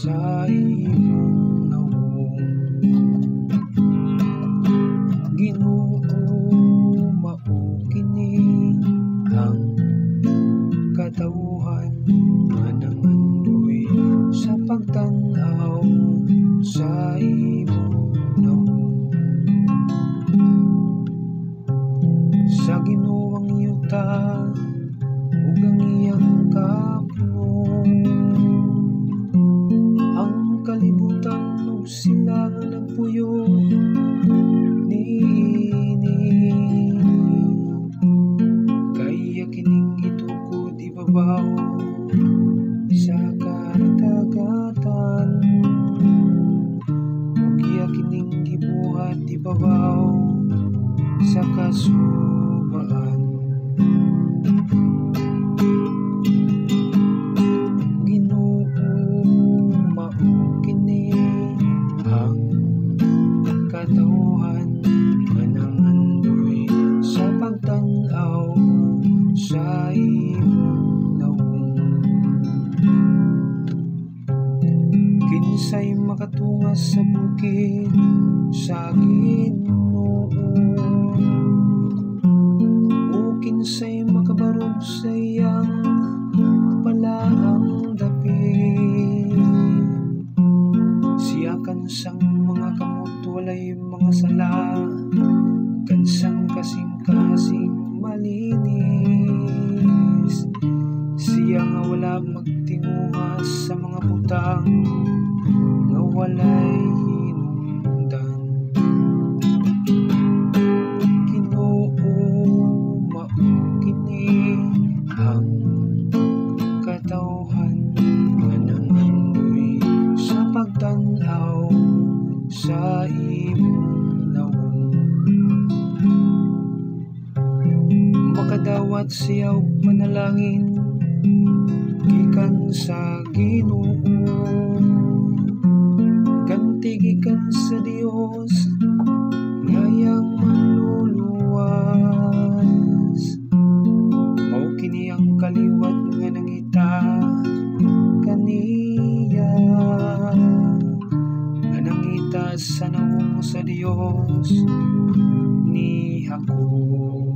sa imong nawong. Ginoo mao kini ang katawhan nga nangandoy sa pagtan-aw sa imong nawong. Sa Ginoo ang yuta ug ang iyang kapuno, ang kalibutan ug sila nga nagpuyo niini. Kaya kining gitukod ibabaw sa kadagatan, ug iya kining gibuhat ibabaw sa kasubaan. Ginoo mao kini ang katawhan nga nangandoy sa pagtan-aw sa imong nawong. Kinsay makatungas sa bukid sa Ginoo, o kinsay makabarog sa iyang palaang dapit. Siya kansang mga kamot walay mga sala, kansang kasing-kasing malinis. Siya nga wala magtinguha sa mga butang nga walay hinungdan. Ginoo mao kini ang katawhan nga nangandoy sa pagtan-aw sa imong nawong. Makadawat siya og panalangin gikan sa Ginoo, ganti gikan sa Dios nga iyang manluluwas. Mao kini ang kaliwat nga nangita kaniya, nga nangita sa nawong sa Dios ni Jacob.